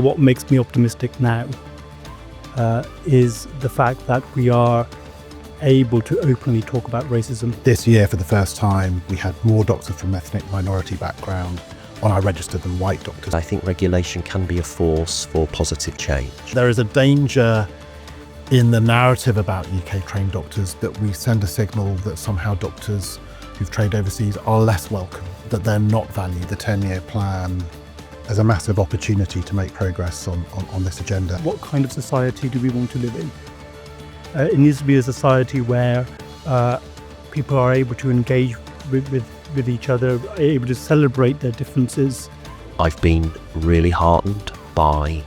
what makes me optimistic now is the fact that we are able to openly talk about racism. This year, for the first time, we had more doctors from ethnic minority background on our register than white doctors. I think regulation can be a force for positive change. There is a danger in the narrative about UK trained doctors that we send a signal that somehow doctors who've trained overseas are less welcome, that they're not valued. The 10-year plan as a massive opportunity to make progress on this agenda. What kind of society do we want to live in? It needs to be a society where people are able to engage with each other, able to celebrate their differences. I've been really heartened by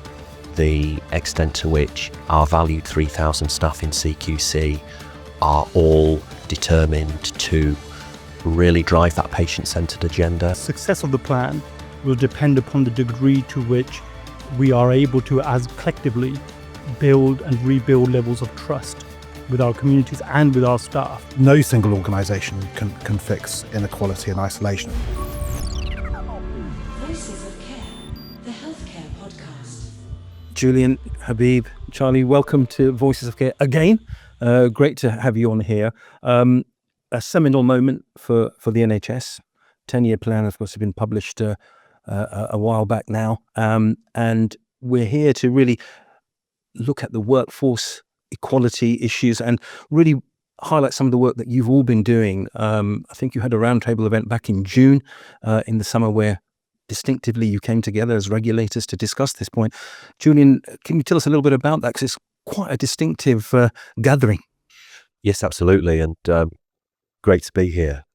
the extent to which our valued 3,000 staff in CQC are all determined to really drive that patient-centred agenda. Success of the plan will depend upon the degree to which we are able to, as collectively, build and rebuild levels of trust with our communities and with our staff. No single organisation can fix inequality in isolation. Voices of Care, the healthcare podcast. Julian, Habib, Charlie, welcome to Voices of Care again. Great to have you on here. A seminal moment for the NHS. 10-year plan, of course, has been published a while back now. And we're here to really look at the workforce equality issues and really highlight some of the work that you've all been doing. I think you had a roundtable event back in June in the summer where distinctively you came together as regulators to discuss this point. Julian, can you tell us a little bit about that? Because it's quite a distinctive gathering. Yes, absolutely. And great to be here.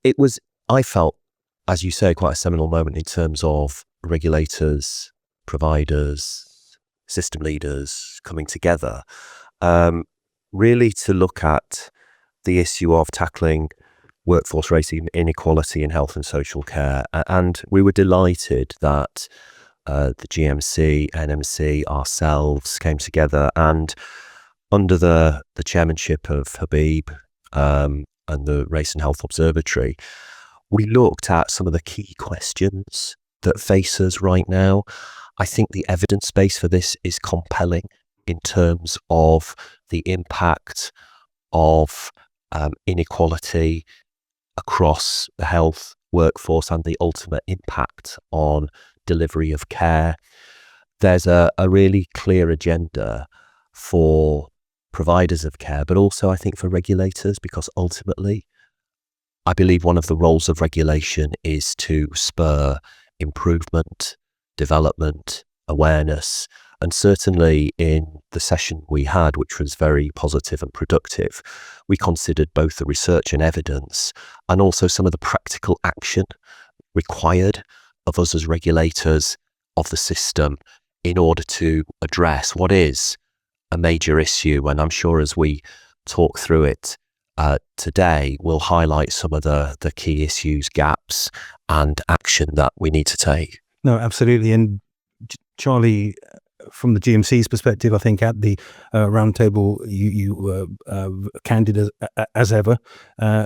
It was, I felt, as you say, quite a seminal moment in terms of regulators, providers, system leaders coming together, really to look at the issue of tackling workforce racism, inequality in health and social care. And we were delighted that the GMC, NMC, ourselves came together, and under the chairmanship of Habib and the Race and Health Observatory, we looked at some of the key questions that face us right now. I think the evidence base for this is compelling in terms of the impact of inequality across the health workforce and the ultimate impact on delivery of care. There's a really clear agenda for providers of care, but also I think for regulators, because ultimately I believe one of the roles of regulation is to spur improvement, development, awareness. And certainly in the session we had, which was very positive and productive, we considered both the research and evidence and also some of the practical action required of us as regulators of the system in order to address what is a major issue. And I'm sure as we talk through it today, we'll highlight some of the key issues, gaps and action that we need to take. No, absolutely. And Charlie, from the GMC's perspective, I think at the roundtable, you were candid as ever,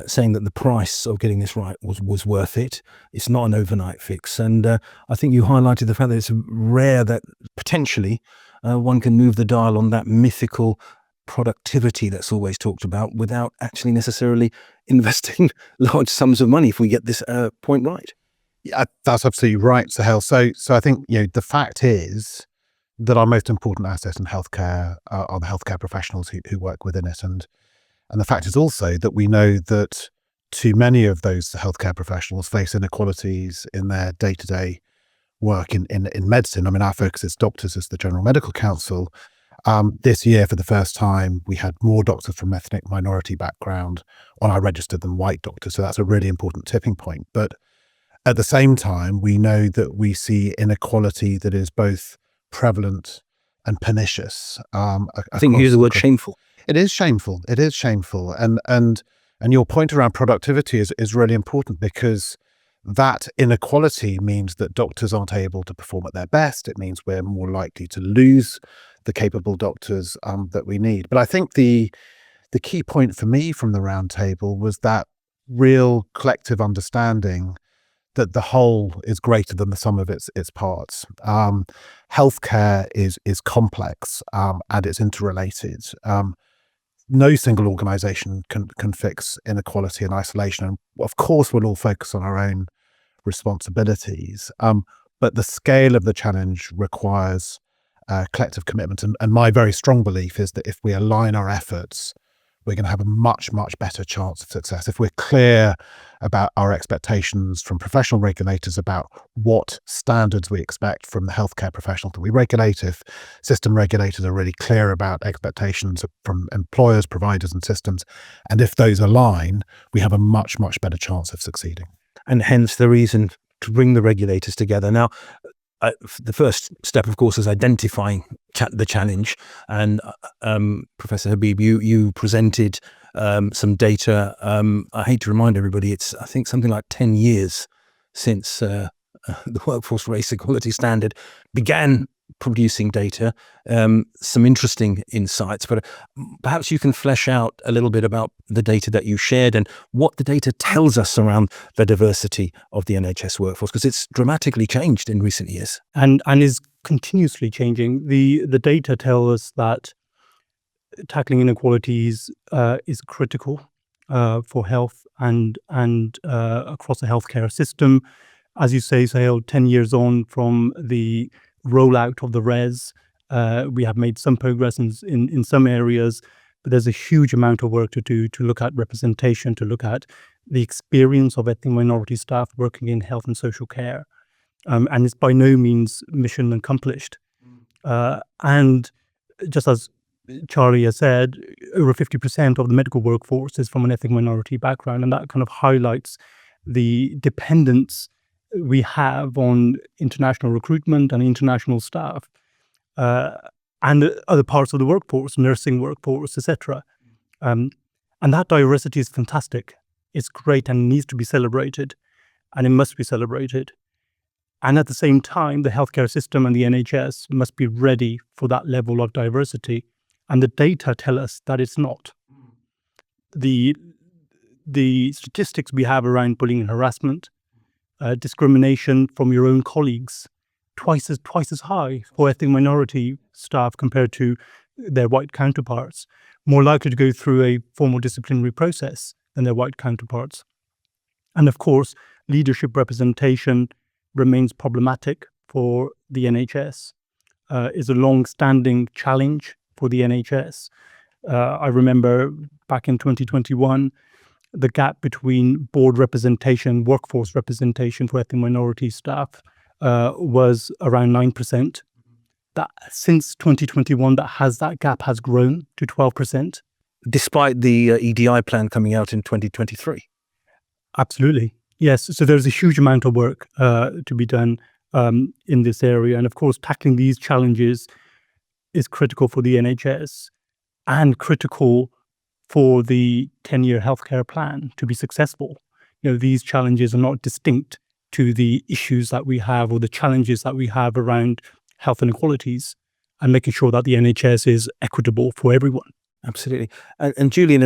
saying that the price of getting this right was worth it. It's not an overnight fix. And I think you highlighted the fact that it's rare that potentially one can move the dial on that mythical productivity that's always talked about without actually necessarily investing large sums of money if we get this point right. Yeah, that's absolutely right, Sahel. So I think, the fact is that our most important asset in healthcare are the healthcare professionals who work within it. And the fact is also that we know that too many of those healthcare professionals face inequalities in their day-to-day work in medicine. I mean, our focus is doctors as the General Medical Council. This year, for the first time, we had more doctors from ethnic minority background on our register than white doctors. So that's a really important tipping point. But at the same time, we know that we see inequality that is both prevalent and pernicious. I think you use the word shameful. It is shameful. It is shameful. And your point around productivity is really important, because that inequality means that doctors aren't able to perform at their best. It means we're more likely to lose the capable doctors that we need. But I think the key point for me from the roundtable was that real collective understanding that the whole is greater than the sum of its parts. Healthcare is complex and it's interrelated. No single organisation can fix inequality in isolation, and of course we'll all focus on our own responsibilities. But the scale of the challenge requires collective commitment, and my very strong belief is that if we align our efforts, we're going to have a much better chance of success. If we're clear about our expectations from professional regulators about what standards we expect from the healthcare professional that we regulate, if system regulators are really clear about expectations from employers, providers and systems, and if those align, we have a much better chance of succeeding. And hence the reason to bring the regulators together. Now, the first step, of course, is identifying the challenge. And Professor Habib, you presented some data. I hate to remind everybody, it's, I think, something like 10 years since the Workforce Race Equality Standard began producing data, some interesting insights, but perhaps you can flesh out a little bit about the data that you shared and what the data tells us around the diversity of the NHS workforce, because it's dramatically changed in recent years. And is continuously changing. The data tell us that tackling inequalities is critical for health and across the healthcare system. As you say, Sahil, 10 years on from the rollout of the RES, we have made some progress in some areas, but there's a huge amount of work to do to look at representation, to look at the experience of ethnic minority staff working in health and social care. And it's by no means mission accomplished. And just as Charlie has said, over 50% of the medical workforce is from an ethnic minority background, and that kind of highlights the dependence we have on international recruitment and international staff, and other parts of the workforce, nursing workforce, etc. And that diversity is fantastic. It's great and needs to be celebrated, and it must be celebrated. And at the same time, the healthcare system and the NHS must be ready for that level of diversity. And the data tell us that it's not. The statistics we have around bullying and harassment, discrimination from your own colleagues, twice as high for ethnic minority staff compared to their white counterparts, more likely to go through a formal disciplinary process than their white counterparts. And of course, leadership representation remains problematic for the NHS, is a long-standing challenge for the NHS. I remember back in 2021, the gap between board representation, workforce representation for ethnic minority staff was around 9%. That since 2021, that gap has grown to 12%. Despite the EDI plan coming out in 2023. Absolutely. Yes. So there's a huge amount of work to be done in this area. And of course, tackling these challenges is critical for the NHS and critical for the 10-year healthcare plan to be successful. You know, these challenges are not distinct to the issues that we have or the challenges that we have around health inequalities, and making sure that the NHS is equitable for everyone. Absolutely. And Julian,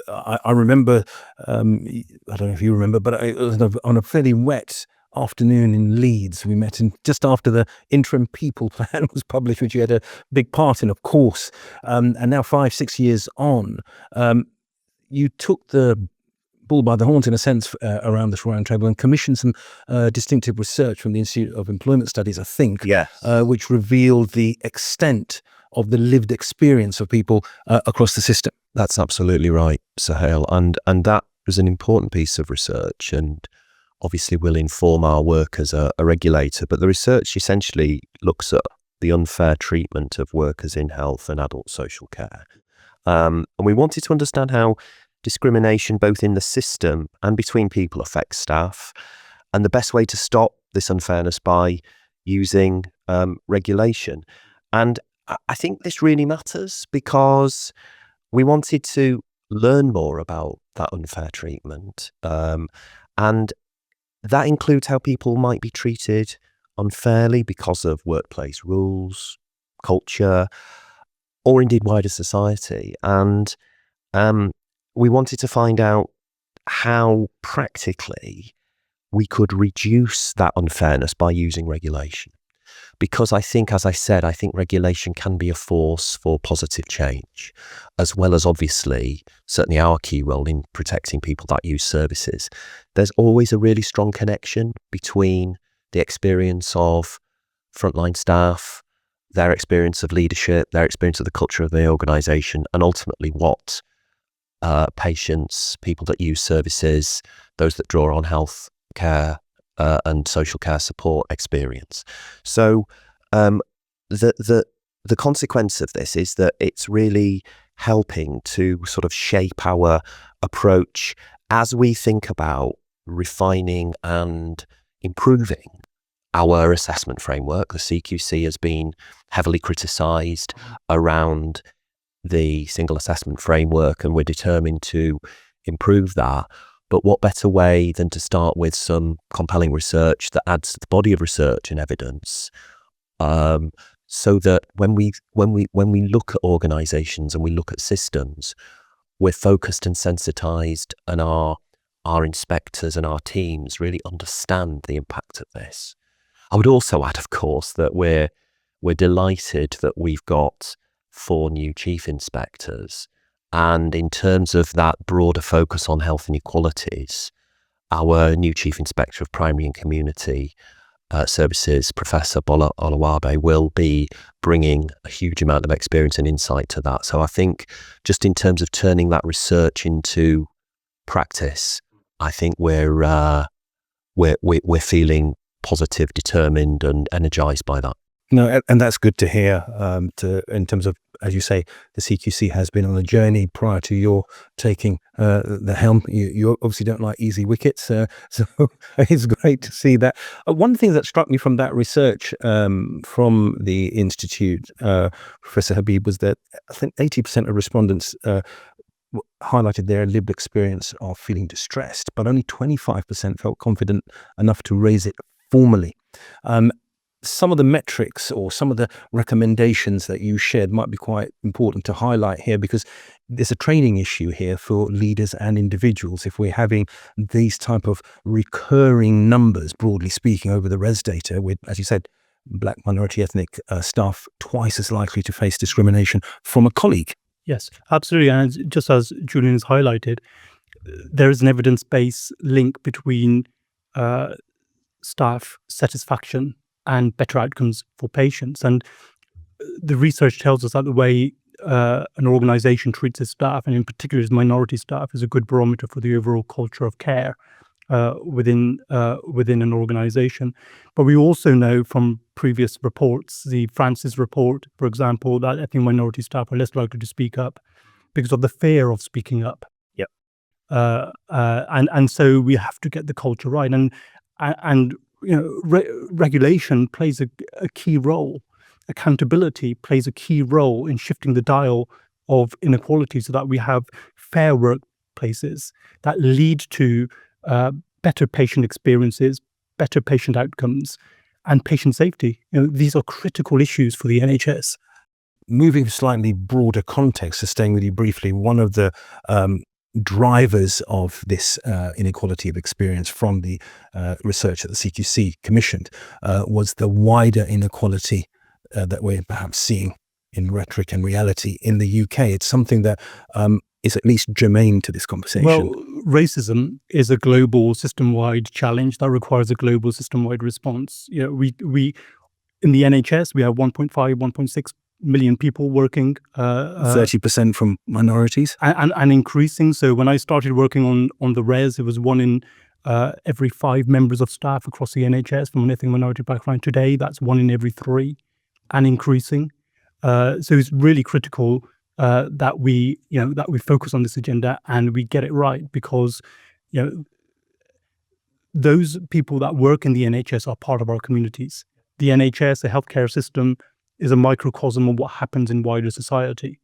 I remember, I don't know if you remember, but it was on a fairly wet afternoon in Leeds. We met just after the interim people plan was published, which you had a big part in, of course. And now 5-6 years on, you took the bull by the horns, in a sense, around this round table and commissioned some distinctive research from the Institute of Employment Studies, I think, which revealed the extent of the lived experience of people across the system. That's absolutely right, Sahil. And that was an important piece of research, and obviously will inform our work as a regulator. But the research essentially looks at the unfair treatment of workers in health and adult social care. And we wanted to understand how discrimination both in the system and between people affects staff, and the best way to stop this unfairness by using regulation. And I think this really matters because we wanted to learn more about that unfair treatment. And that includes how people might be treated unfairly because of workplace rules, culture, or indeed wider society. And we wanted to find out how practically we could reduce that unfairness by using regulation. Because I think, as I said, I think regulation can be a force for positive change, as well as obviously, certainly our key role in protecting people that use services. There's always a really strong connection between the experience of frontline staff, their experience of leadership, their experience of the culture of the organisation, and ultimately what patients, people that use services, those that draw on health care and social care support experience. So the consequence of this is that it's really helping to sort of shape our approach as we think about refining and improving our assessment framework. The CQC has been heavily criticised around the single assessment framework, and we're determined to improve that. But what better way than to start with some compelling research that adds to the body of research and evidence, so that when we look at organisations and we look at systems, we're focused and sensitised, and our inspectors and our teams really understand the impact of this. I would also add, of course, that we're delighted that we've got 4 new chief inspectors. And in terms of that broader focus on health inequalities, our new Chief Inspector of Primary and Community Services, Professor Bola Olawabe, will be bringing a huge amount of experience and insight to that. So I think just in terms of turning that research into practice, I think we're feeling positive, determined, and energised by that. No, and that's good to hear. In terms of, as you say, the CQC has been on a journey prior to your taking the helm. You obviously don't like easy wickets, so it's great to see that. One thing that struck me from that research from the Institute, Professor Habib, was that I think 80% of respondents highlighted their lived experience of feeling distressed, but only 25% felt confident enough to raise it formally. Some of the metrics or some of the recommendations that you shared might be quite important to highlight here, because there's a training issue here for leaders and individuals. If we're having these type of recurring numbers, broadly speaking, over the res data with, as you said, Black, minority, ethnic staff twice as likely to face discrimination from a colleague. Yes, absolutely. And just as Julian has highlighted, there is an evidence-based link between staff satisfaction and better outcomes for patients. And the research tells us that the way an organisation treats its staff, and in particular its minority staff, is a good barometer for the overall culture of care within an organisation. But we also know from previous reports, the Francis report, for example, that ethnic minority staff are less likely to speak up because of the fear of speaking up. Yep. And so we have to get the culture right. And you know, regulation plays a key role. Accountability plays a key role in shifting the dial of inequality so that we have fair workplaces that lead to better patient experiences, better patient outcomes, and patient safety. You know, these are critical issues for the NHS. Moving to slightly broader context, so staying with you briefly, one of the drivers of this inequality of experience from the research that the CQC commissioned was the wider inequality that we're perhaps seeing in rhetoric and reality in the UK. It's something that is at least germane to this conversation. Well, racism is a global system-wide challenge that requires a global system-wide response. You know, we in the NHS, we have 1.5, 1.6 million people working. 30% from minorities. And increasing. So when I started working on the res, it was 1 in every 5 members of staff across the NHS from an ethnic minority background. Today, that's 1 in every 3 and increasing. So it's really critical that we focus on this agenda and we get it right, because, you know, those people that work in the NHS are part of our communities. The NHS, the healthcare system, is a microcosm of what happens in wider society.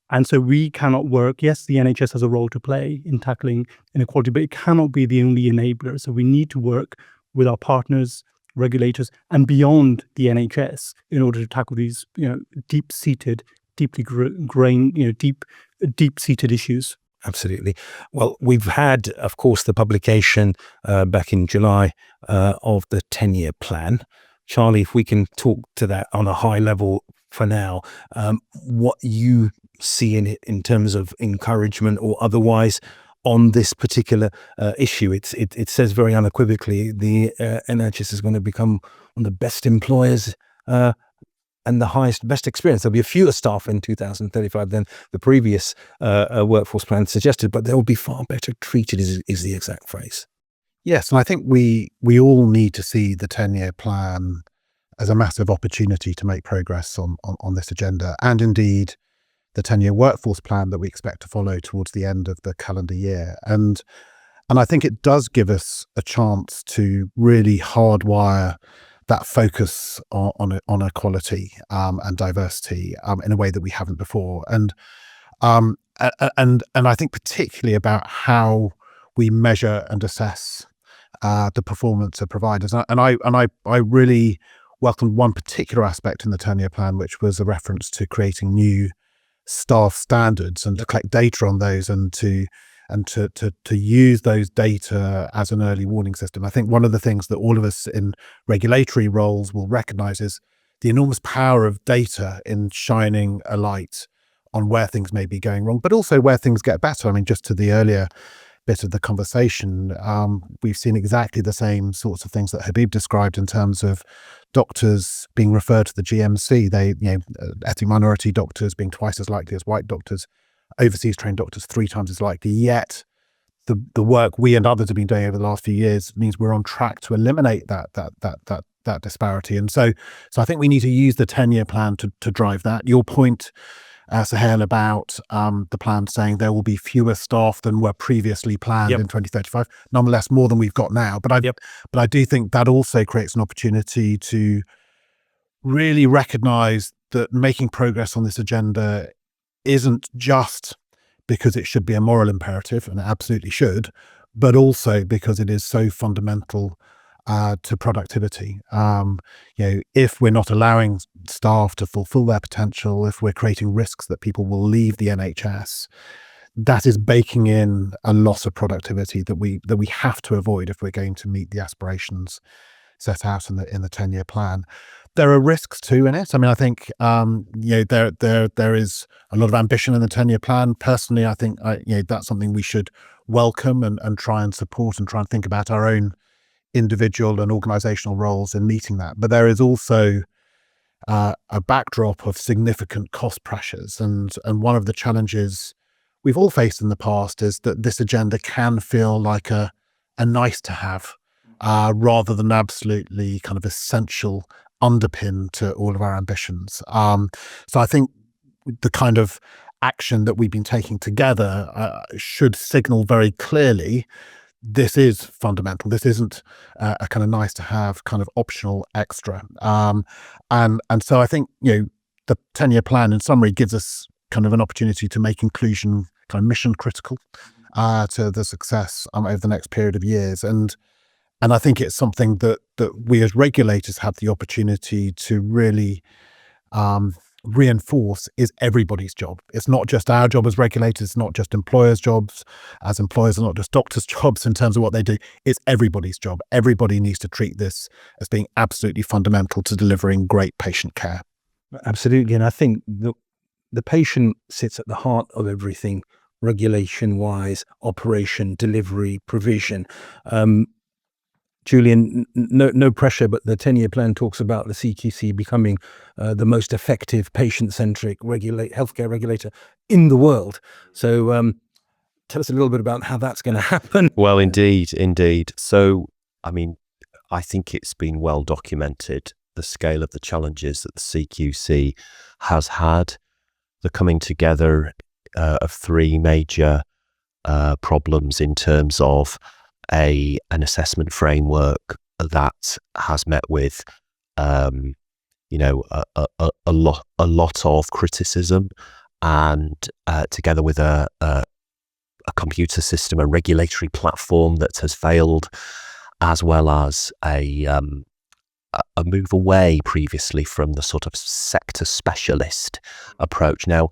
And so we cannot work, yes, the NHS has a role to play in tackling inequality, but it cannot be the only enabler. So we need to work with our partners, regulators, and beyond the NHS in order to tackle these, you know, deep-seated, deeply ingrained, you know, deep-seated issues. Absolutely. Well, we've had, of course, the publication back in July of the 10-year plan. Charlie, if we can talk to that on a high level for now, what you see in it in terms of encouragement or otherwise on this particular issue. It says very unequivocally the NHS is going to become one of the best employers and the best experience. There'll be fewer staff in 2035 than the previous workforce plan suggested, but they'll be far better treated is the exact phrase. Yes, and I think we all need to see the 10-year plan as a massive opportunity to make progress on this agenda, and indeed the 10-year workforce plan that we expect to follow towards the end of the calendar year. And I think it does give us a chance to really hardwire that focus on equality and diversity in a way that we haven't before. And I think particularly about how we measure and assess the performance of providers. And I really welcomed one particular aspect in the 10-year plan, which was a reference to creating new staff standards and to collect data on those and to use those data as an early warning system. I think one of the things that all of us in regulatory roles will recognize is the enormous power of data in shining a light on where things may be going wrong, but also where things get better. I mean, just to the earlier bit of the conversation, we've seen exactly the same sorts of things that Habib described in terms of doctors being referred to the GMC. They, ethnic minority doctors being twice as likely as white doctors, overseas trained doctors 3 times as likely. Yet the work we and others have been doing over the last few years means we're on track to eliminate that disparity. And so I think we need to use the 10-year plan to drive that. Your point, Sahel, about the plan saying there will be fewer staff than were previously planned in 2035, nonetheless more than we've got now. But I do think that also creates an opportunity to really recognise that making progress on this agenda isn't just because it should be a moral imperative, and it absolutely should, but also because it is so fundamental to productivity. If we're not allowing staff to fulfill their potential, if we're creating risks that people will leave the NHS, that is baking in a loss of productivity that we have to avoid if we're going to meet the aspirations set out in the 10-year plan. There are risks too in it. I mean, I think there is a lot of ambition in the 10-year plan. Personally, I think that's something we should welcome and try and support and try and think about our own individual and organizational roles in meeting that. But there is also a backdrop of significant cost pressures, and one of the challenges we've all faced in the past is that this agenda can feel like a nice to have rather than absolutely kind of essential underpin to all of our ambitions. So I think the kind of action that we've been taking together should signal very clearly this is fundamental. This isn't a kind of nice to have, kind of optional extra. And so I think the 10-year plan in summary gives us kind of an opportunity to make inclusion kind of mission critical to the success over the next period of years. And I think it's something that we as regulators have the opportunity to really reinforce is everybody's job. It's not just our job as regulators, it's not just employers' jobs. As employers are not just doctors' jobs in terms of what they do, it's everybody's job. Everybody needs to treat this as being absolutely fundamental to delivering great patient care. Absolutely. And I think the patient sits at the heart of everything, regulation-wise, operation, delivery, provision. Julian, no pressure, but the 10-year plan talks about the CQC becoming the most effective patient-centric healthcare regulator in the world. So tell us a little bit about how that's going to happen. Well, indeed. So, I mean, I think it's been well documented, the scale of the challenges that the CQC has had, the coming together of 3 major problems in terms of an assessment framework that has met with a lot of criticism, and together with a computer system, a regulatory platform that has failed, as well as a move away previously from the sort of sector specialist approach. Now,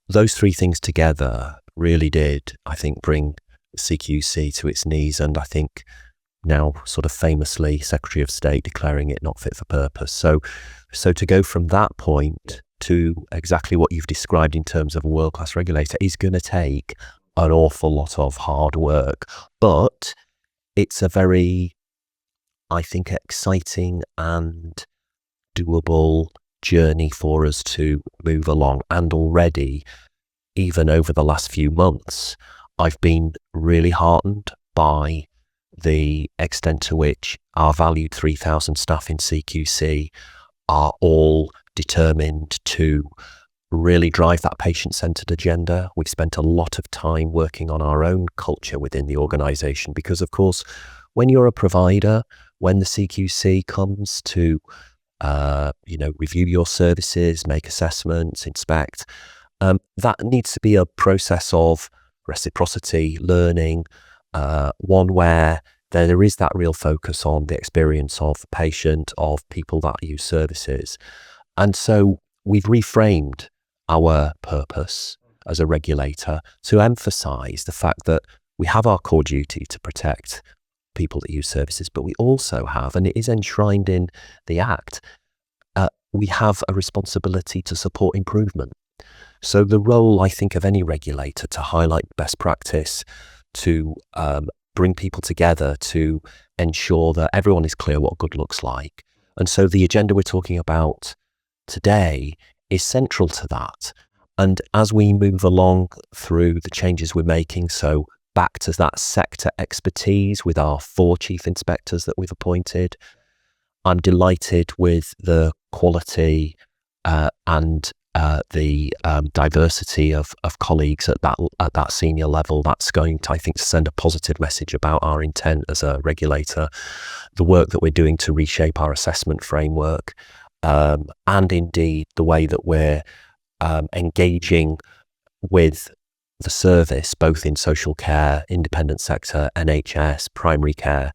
those 3 things together really did, I think, bring CQC to its knees, and I think now sort of famously Secretary of State declaring it not fit for purpose. So to go from that point to exactly what you've described in terms of a world-class regulator is going to take an awful lot of hard work, but it's a very, I think, exciting and doable journey for us to move along. And already, even over the last few months, I've been really heartened by the extent to which our valued 3,000 staff in CQC are all determined to really drive that patient-centred agenda. We've spent a lot of time working on our own culture within the organisation because, of course, when you're a provider, when the CQC comes to review your services, make assessments, inspect, that needs to be a process of reciprocity, learning, one where there is that real focus on the experience of the patient, of people that use services. And so we've reframed our purpose as a regulator to emphasise the fact that we have our core duty to protect people that use services, but we also have, and it is enshrined in the Act, we have a responsibility to support improvement. So the role, I think, of any regulator to highlight best practice, to bring people together, to ensure that everyone is clear what good looks like. And so the agenda we're talking about today is central to that. And as we move along through the changes we're making, so back to that sector expertise with our 4 chief inspectors that we've appointed, I'm delighted with the quality and the diversity of colleagues at that senior level. That's going to, I think, send a positive message about our intent as a regulator, the work that we're doing to reshape our assessment framework, and indeed the way that we're engaging with the service, both in social care, independent sector, NHS, primary care,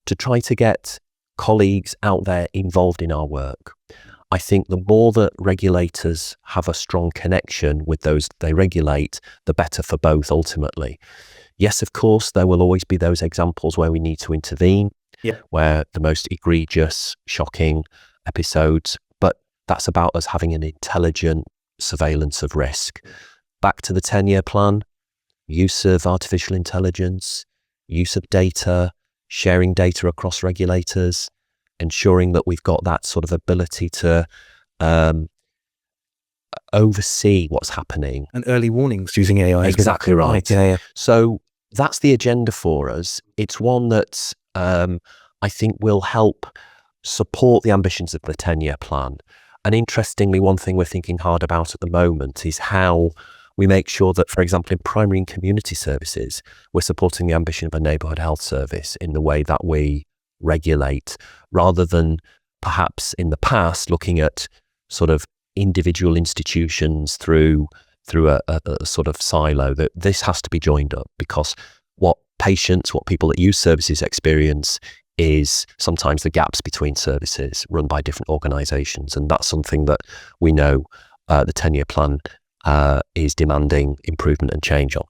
to try to get colleagues out there involved in our work. I think the more that regulators have a strong connection with those they regulate, the better for both ultimately. Yes, of course, there will always be those examples where we need to intervene, where the most egregious, shocking episodes, but that's about us having an intelligent surveillance of risk. Back to the 10-year plan, use of artificial intelligence, use of data, sharing data across regulators, ensuring that we've got that sort of ability to oversee what's happening. And early warnings using AI. Exactly right. Yeah. So that's the agenda for us. It's one that I think will help support the ambitions of the 10-year plan. And interestingly, one thing we're thinking hard about at the moment is how we make sure that, for example, in primary and community services, we're supporting the ambition of a neighbourhood health service in the way that we regulate, rather than perhaps in the past looking at sort of individual institutions through a sort of silo. That this has to be joined up, because what people that use services experience is sometimes the gaps between services run by different organisations, and that's something that we know the 10-year plan is demanding improvement and change on.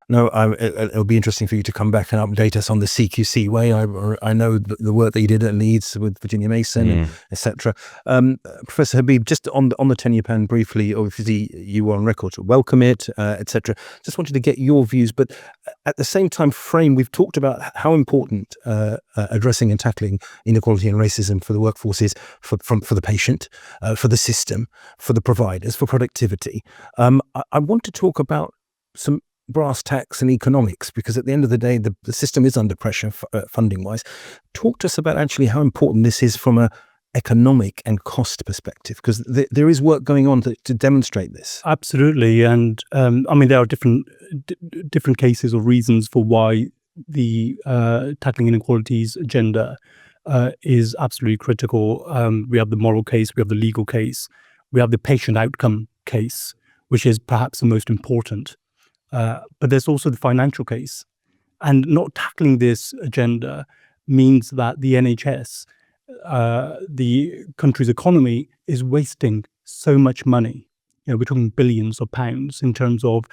No, it'll be interesting for you to come back and update us on the CQC way. I know the work that you did at Leeds with Virginia Mason, etc. Professor Habib, just on the 10-year plan briefly, obviously you were on record to welcome it, etc. Just wanted to get your views, but at the same time frame, we've talked about how important addressing and tackling inequality and racism for the workforce is for the patient, for the system, for the providers, for productivity. I want to talk about some brass tacks and economics, because at the end of the day, the system is under pressure funding wise. Talk to us about actually how important this is from a economic and cost perspective, because there is work going on to demonstrate this. Absolutely. And there are different cases or reasons for why the tackling inequalities agenda is absolutely critical. We have the moral case, we have the legal case, we have the patient outcome case, which is perhaps the most important. But there's also the financial case. And not tackling this agenda means that the NHS, the country's economy, is wasting so much money we're talking billions of pounds in terms of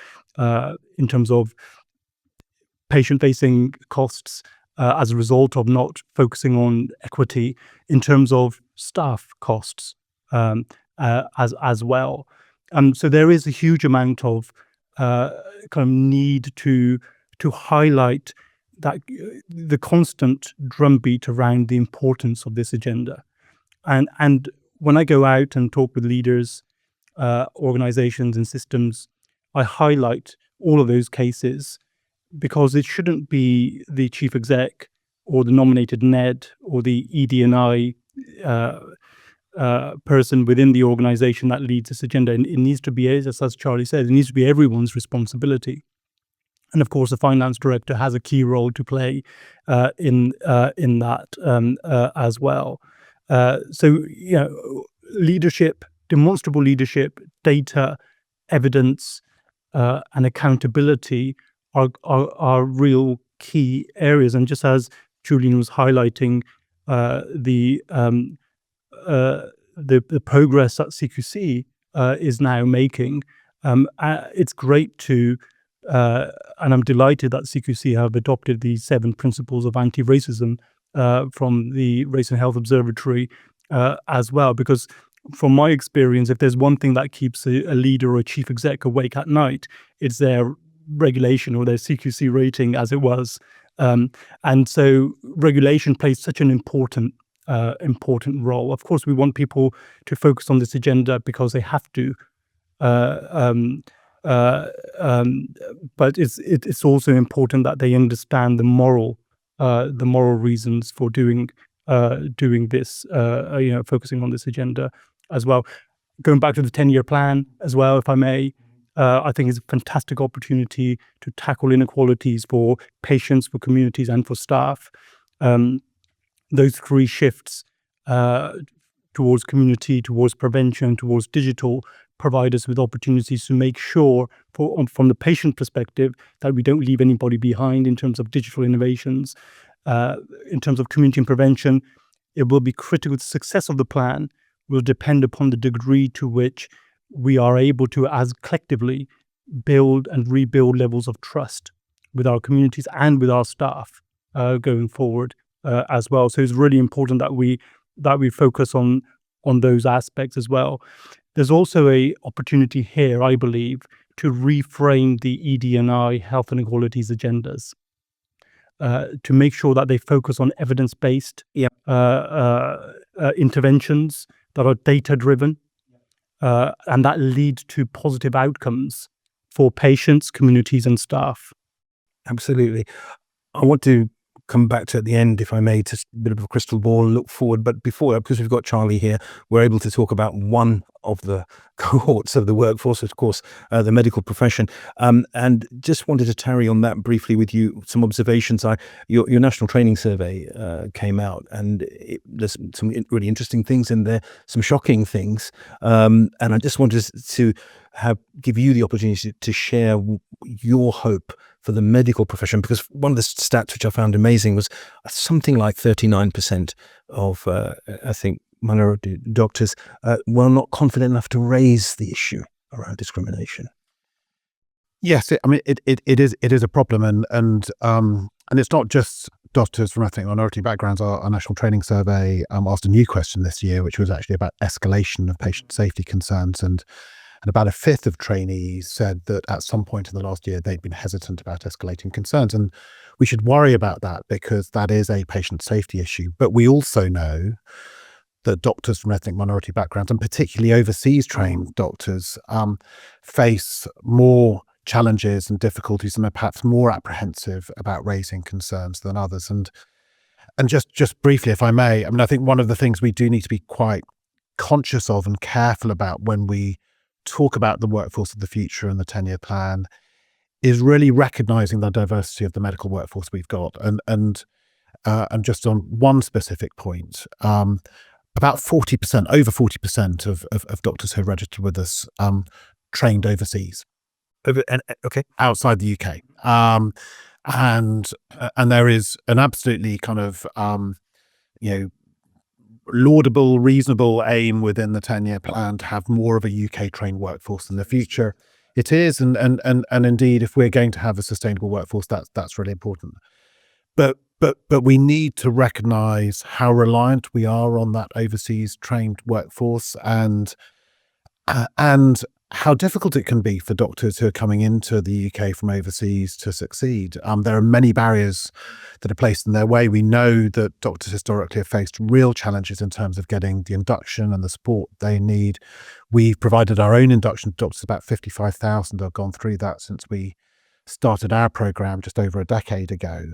patient-facing costs as a result of not focusing on equity, in terms of staff costs as well. So there is a huge amount of kind of need to highlight that the constant drumbeat around the importance of this agenda. And when I go out and talk with leaders, organizations and systems, I highlight all of those cases, because it shouldn't be the chief exec or the nominated NED or the ED&I person within the organization that leads this agenda. And it needs to be, as Charlie said, it needs to be everyone's responsibility. And of course, the finance director has a key role to play in that as well. So, leadership, demonstrable leadership, data, evidence, and accountability are real key areas. And just as Julian was highlighting, the progress that CQC is now making, it's great to, and I'm delighted that CQC have adopted the 7 principles of anti-racism from the Race and Health Observatory as well, because from my experience, if there's one thing that keeps a leader or a chief exec awake at night, it's their regulation or their CQC rating, as it was. And so regulation plays such an important role. Of course, we want people to focus on this agenda because they have to. But it's also important that they understand the moral reasons for doing this, focusing on this agenda as well. Going back to the 10-year plan as well, if I may, I think it's a fantastic opportunity to tackle inequalities for patients, for communities, and for staff. Those 3 shifts towards community, towards prevention, towards digital, provide us with opportunities to make sure, from the patient perspective, that we don't leave anybody behind in terms of digital innovations. In terms of community and prevention, it will be critical. The success of the plan will depend upon the degree to which we are able to, as collectively, build and rebuild levels of trust with our communities and with our staff going forward as well. So it's really important that we focus on those aspects as well. There's also a opportunity here, I believe, to reframe the ED&I health inequalities agendas, to make sure that they focus on evidence-based interventions that are data-driven, and that lead to positive outcomes for patients, communities, and staff. Absolutely. I want to come back to at the end, if I may, to a bit of a crystal ball and look forward. But before, because we've got Charlie here, we're able to talk about one of the cohorts of the workforce, of course, the medical profession. And just wanted to tarry on that briefly with you, some observations. Your national training survey came out, and there's some really interesting things in there, some shocking things. And I just wanted to give you the opportunity to share your hope for the medical profession, because one of the stats which I found amazing was something like 39% of, I think, minority doctors were not confident enough to raise the issue around discrimination. Yes, it is a problem, and it's not just doctors from ethnic minority backgrounds. Our national training survey asked a new question this year, which was actually about escalation of patient safety concerns, and about 1/5 of trainees said that at some point in the last year they'd been hesitant about escalating concerns. And we should worry about that, because that is a patient safety issue. But we also know that doctors from ethnic minority backgrounds, and particularly overseas trained doctors, face more challenges and difficulties, and are perhaps more apprehensive about raising concerns than others. And just briefly, if I may, I think one of the things we do need to be quite conscious of and careful about when we talk about the workforce of the future and the 10-year plan is really recognizing the diversity of the medical workforce we've got. And just on one specific point, about 40%, over 40% of doctors who are registered with us trained overseas. Outside the UK. And there is an absolutely kind of, laudable, reasonable aim within the 10-year plan to have more of a UK trained workforce in the future. It is, and indeed, if we're going to have a sustainable workforce, that's really important. But we need to recognise how reliant we are on that overseas trained workforce, and how difficult it can be for doctors who are coming into the UK from overseas to succeed. There are many barriers that are placed in their way. We know that doctors historically have faced real challenges in terms of getting the induction and the support they need. We've provided our own induction to doctors. About 55,000 have gone through that since we started our programme just over a decade ago.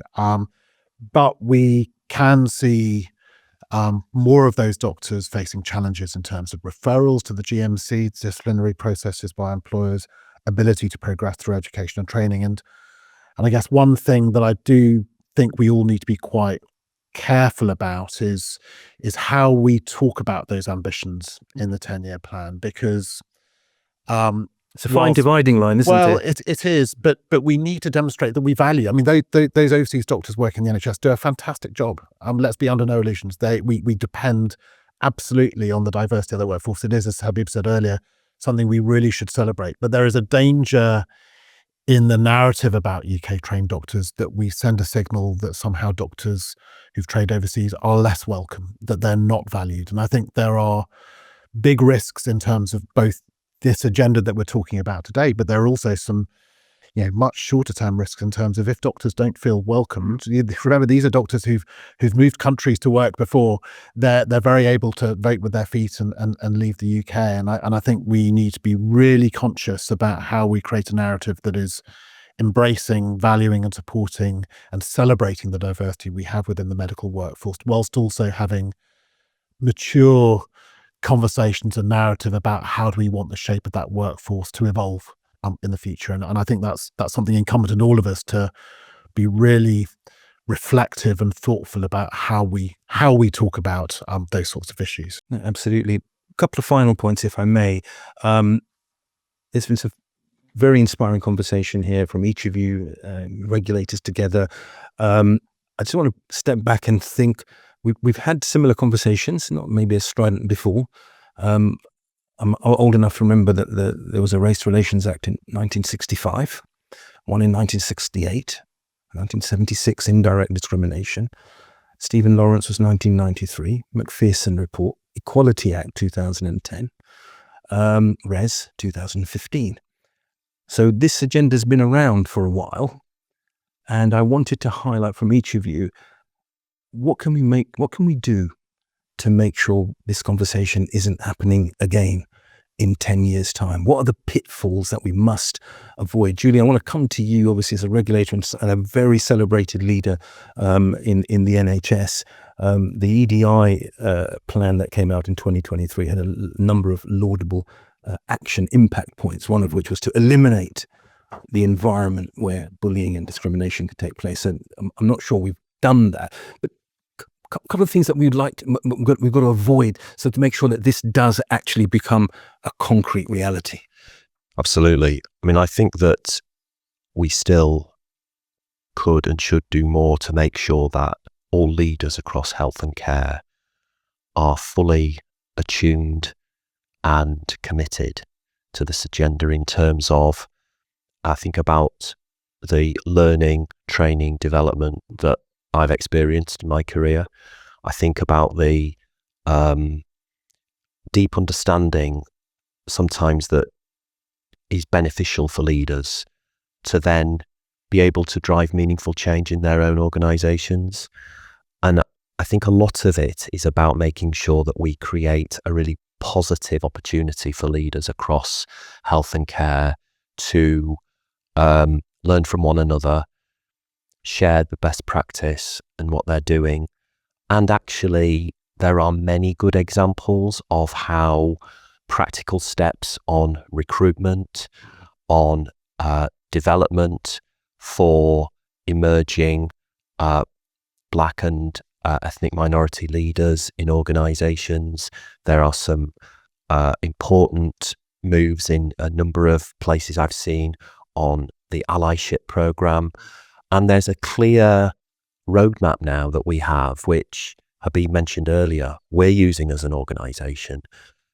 But we can see more of those doctors facing challenges in terms of referrals to the GMC, disciplinary processes by employers, ability to progress through education and training. And I guess one thing that I do think we all need to be quite careful about is how we talk about those ambitions in the 10-year plan, because it's a fine dividing line, isn't it? Well, it is, but we need to demonstrate that we value. I mean, those overseas doctors working in the NHS do a fantastic job. Let's be under no illusions. We depend absolutely on the diversity of the workforce. It is, as Habib said earlier, something we really should celebrate. But there is a danger in the narrative about UK trained doctors that we send a signal that somehow doctors who've trained overseas are less welcome, that they're not valued. And I think there are big risks in terms of both this agenda that we're talking about today, but there are also some, much shorter term risks in terms of if doctors don't feel welcomed. Remember, these are doctors who've moved countries to work before. They're very able to vote with their feet and leave the UK. And I think we need to be really conscious about how we create a narrative that is embracing, valuing and supporting and celebrating the diversity we have within the medical workforce, whilst also having mature conversations and narrative about how do we want the shape of that workforce to evolve in the future. And I think that's something incumbent on all of us to be really reflective and thoughtful about how we talk about those sorts of issues. Absolutely. A couple of final points, if I may. There's been some very inspiring conversation here from each of you, regulators together. I just want to step back and think. We've had similar conversations, not maybe as strident before. I'm old enough to remember that there was a Race Relations Act in 1965, one in 1968, 1976, indirect discrimination. Stephen Lawrence was 1993, Macpherson Report, Equality Act 2010, Res 2015. So this agenda's been around for a while, and I wanted to highlight from each of you, what can we do to make sure this conversation isn't happening again in 10 years' time? What are the pitfalls that we must avoid? Julie, I want to come to you, obviously, as a regulator and a very celebrated leader in the NHS. The EDI plan that came out in 2023 had a number of laudable action impact points, one of which was to eliminate the environment where bullying and discrimination could take place. And I'm not sure we've done that, but a couple of things that we've got to avoid, so to make sure that this does actually become a concrete reality. Absolutely. I mean, I think that we still could and should do more to make sure that all leaders across health and care are fully attuned and committed to this agenda in terms of, I think about the learning, training, development that I've experienced in my career. I think about the deep understanding sometimes that is beneficial for leaders to then be able to drive meaningful change in their own organisations. And I think a lot of it is about making sure that we create a really positive opportunity for leaders across health and care to learn from one another, share the best practice and what they're doing. And actually, there are many good examples of how practical steps on recruitment, on development for emerging Black and ethnic minority leaders in organisations. There are some important moves in a number of places I've seen on the allyship programme. And there's a clear roadmap now that we have, which Habib mentioned earlier, we're using as an organisation,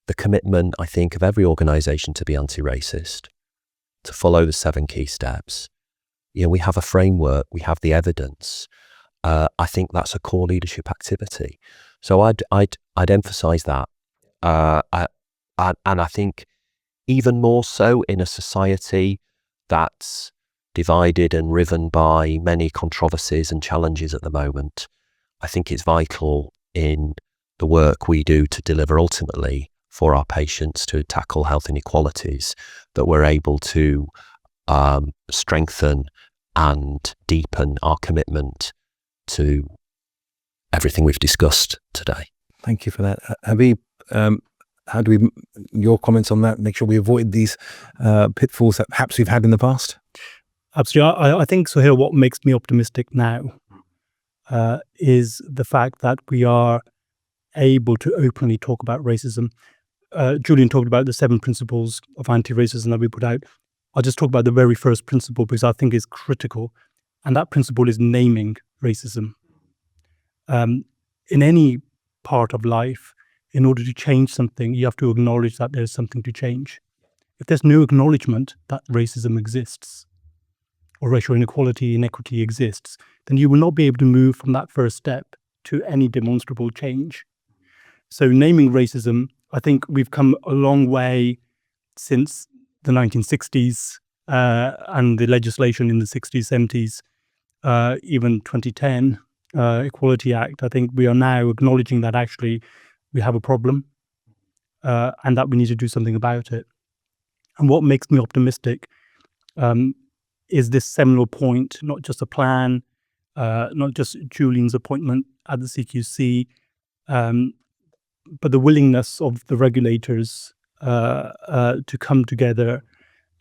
the commitment, I think, of every organisation to be anti-racist, to follow the 7 key steps. We have a framework, we have the evidence. I think that's a core leadership activity. So I'd emphasise that. And I think even more so in a society that's divided and riven by many controversies and challenges at the moment, I think it's vital in the work we do to deliver ultimately for our patients to tackle health inequalities that we're able to strengthen and deepen our commitment to everything we've discussed today. Thank you for that. Habib, how do we, your comments on that, make sure we avoid these pitfalls that perhaps we've had in the past? Absolutely. I think, Sohail, what makes me optimistic now is the fact that we are able to openly talk about racism. Julian talked about the 7 principles of anti-racism that we put out. I'll just talk about the very first principle because I think it's critical, and that principle is naming racism. In any part of life, in order to change something, you have to acknowledge that there's something to change. If there's no acknowledgement that racism exists, or racial inequity exists, then you will not be able to move from that first step to any demonstrable change. So naming racism, I think we've come a long way since the 1960s and the legislation in the 60s, 70s, even 2010 Equality Act. I think we are now acknowledging that actually we have a problem and that we need to do something about it. And what makes me optimistic is this seminal point, not just a plan, not just Julian's appointment at the CQC, but the willingness of the regulators to come together,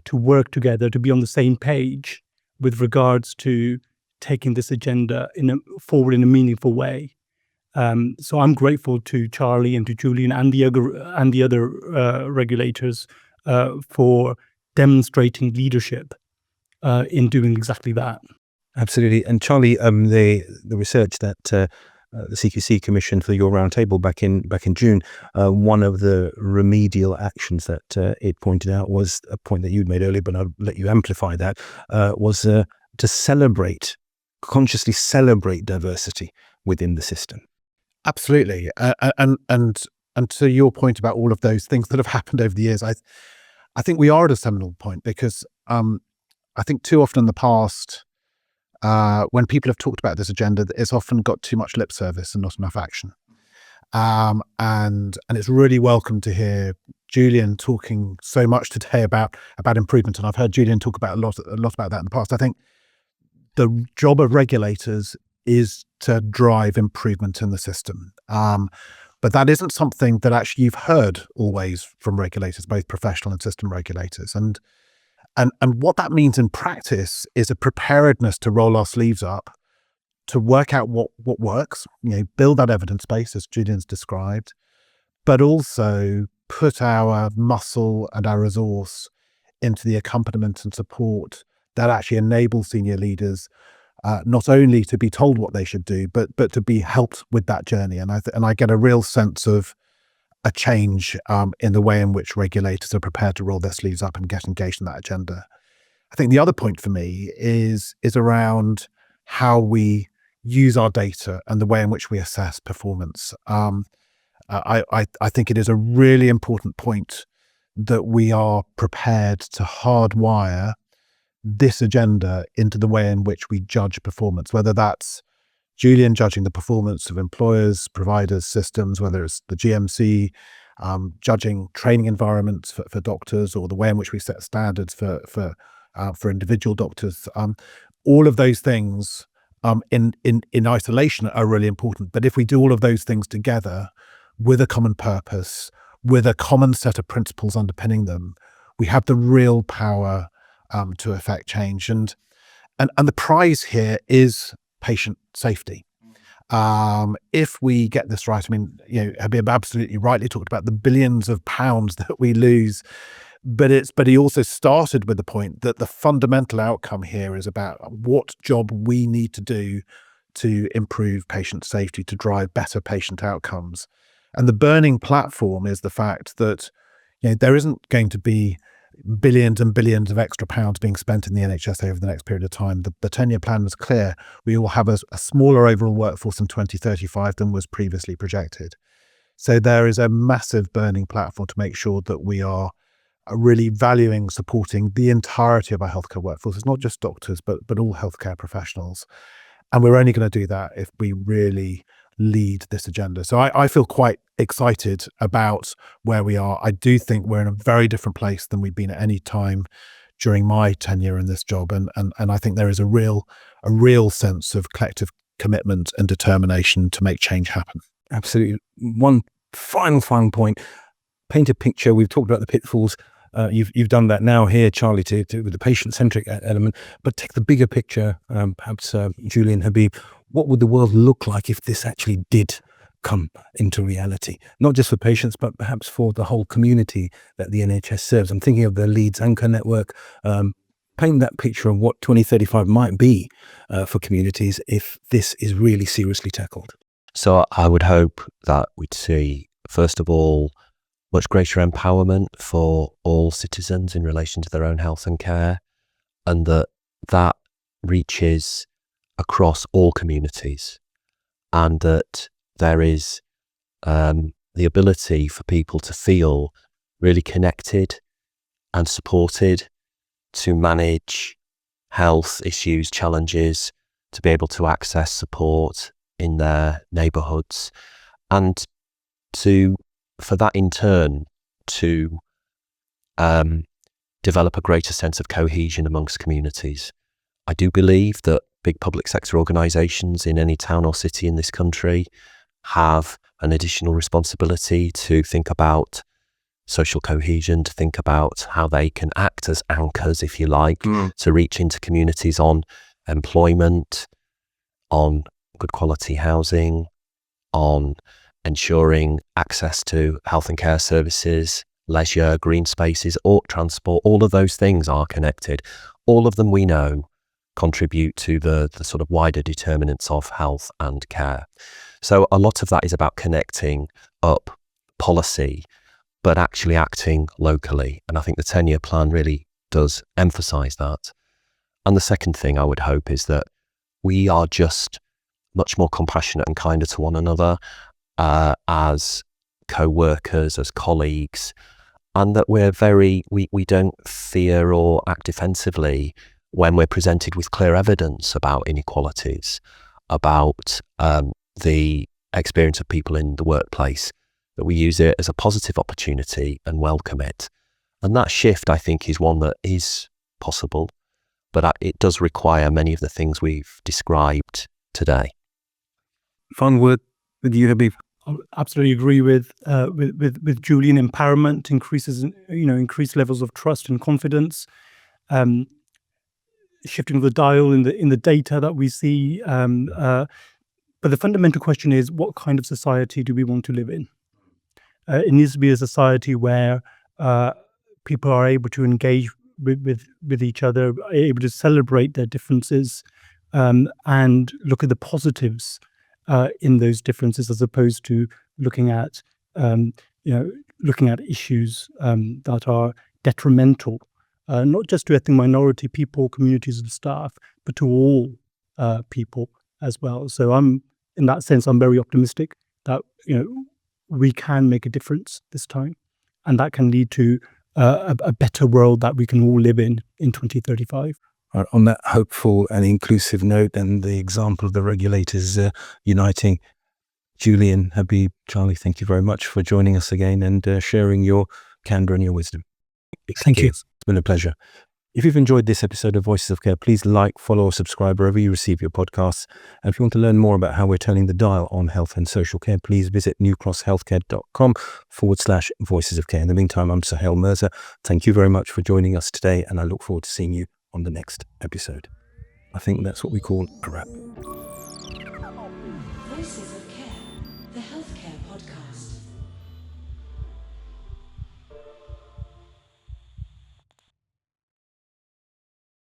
to work together, to be on the same page with regards to taking this agenda forward in a meaningful way. So I'm grateful to Charlie and to Julian and the other regulators for demonstrating leadership in doing exactly that. Absolutely. And Charlie, the research that the CQC commissioned for your roundtable back in June, one of the remedial actions that it pointed out was a point that you'd made earlier, but I'll let you amplify that, was to consciously celebrate diversity within the system. Absolutely. And to your point about all of those things that have happened over the years, I think we are at a seminal point because I think too often in the past, when people have talked about this agenda, it's often got too much lip service and not enough action. And it's really welcome to hear Julian talking so much today about improvement. And I've heard Julian talk about a lot about that in the past. I think the job of regulators is to drive improvement in the system. But that isn't something that actually you've heard always from regulators, both professional and system regulators. And what that means in practice is a preparedness to roll our sleeves up, to work out what works, build that evidence base as Julian's described, but also put our muscle and our resource into the accompaniment and support that actually enables senior leaders not only to be told what they should do, but to be helped with that journey. And I get a real sense of a change in the way in which regulators are prepared to roll their sleeves up and get engaged in that agenda. I think the other point for me is around how we use our data and the way in which we assess performance. I think it is a really important point that we are prepared to hardwire this agenda into the way in which we judge performance, whether that's Julian judging the performance of employers, providers, systems, whether it's the GMC judging training environments for doctors, or the way in which we set standards for individual doctors. All of those things in isolation are really important. But if we do all of those things together with a common purpose, with a common set of principles underpinning them, we have the real power to affect change. And the prize here is patient safety. If we get this right, I mean, Habib absolutely rightly talked about the billions of pounds that we lose, but he also started with the point that the fundamental outcome here is about what job we need to do to improve patient safety, to drive better patient outcomes. And the burning platform is the fact that there isn't going to be billions and billions of extra pounds being spent in the NHS over the next period of time. The 10-year plan was clear. We will have a smaller overall workforce in 2035 than was previously projected. So there is a massive burning platform to make sure that we are really valuing supporting the entirety of our healthcare workforce. It's not just doctors, but all healthcare professionals. And we're only going to do that if we really lead this agenda. So I feel quite excited about where we are. I do think we're in a very different place than we've been at any time during my tenure in this job. And I think there is a real sense of collective commitment and determination to make change happen. Absolutely. One final point. Paint a picture. We've talked about the pitfalls. You've done that now here, Charlie, with the patient-centric element. But take the bigger picture, perhaps Julian, Habib. What would the world look like if this actually did come into reality? Not just for patients, but perhaps for the whole community that the NHS serves. I'm thinking of the Leeds Anchor Network. Paint that picture of what 2035 might be for communities if this is really seriously tackled. So I would hope that we'd see, first of all, much greater empowerment for all citizens in relation to their own health and care, and that reaches across all communities, and that there is the ability for people to feel really connected and supported to manage health issues, challenges, to be able to access support in their neighbourhoods, and for that in turn to develop a greater sense of cohesion amongst communities. I do believe that big public sector organisations in any town or city in this country have an additional responsibility to think about social cohesion, to think about how they can act as anchors, if you like, to reach into communities on employment, on good quality housing, on ensuring access to health and care services, leisure, green spaces, or transport. All of those things are connected. All of them, we know, contribute to the sort of wider determinants of health and care. So a lot of that is about connecting up policy, but actually acting locally. And I think the 10-year plan really does emphasise that. And the second thing I would hope is that we are just much more compassionate and kinder to one another as co-workers, as colleagues, and that we don't fear or act defensively when we're presented with clear evidence about inequalities, about the experience of people in the workplace, that we use it as a positive opportunity and welcome it. And that shift, I think, is one that is possible, but it does require many of the things we've described today. Fun word with you, Habib. I absolutely agree with Julian. Empowerment increases, increased levels of trust and confidence. Shifting the dial in the data that we see. But the fundamental question is, what kind of society do we want to live in? It needs to be a society where people are able to engage with each other, able to celebrate their differences, and look at the positives in those differences, as opposed to looking at issues that are detrimental, not just to ethnic minority people, communities, and staff, but to all people as well. So in that sense, I'm very optimistic that we can make a difference this time, and that can lead to a better world that we can all live in 2035. On that hopeful and inclusive note, and the example of the regulators uniting, Julian, Habib, Charlie, thank you very much for joining us again and sharing your candour and your wisdom. Thank you. It's been a pleasure. If you've enjoyed this episode of Voices of Care, please like, follow, or subscribe wherever you receive your podcasts. And if you want to learn more about how we're turning the dial on health and social care, please visit newcrosshealthcare.com/Voices of Care. In the meantime, I'm Sahel Mirza. Thank you very much for joining us today, and I look forward to seeing you on the next episode. I think that's what we call a wrap. Voices of Care, the Healthcare Podcast.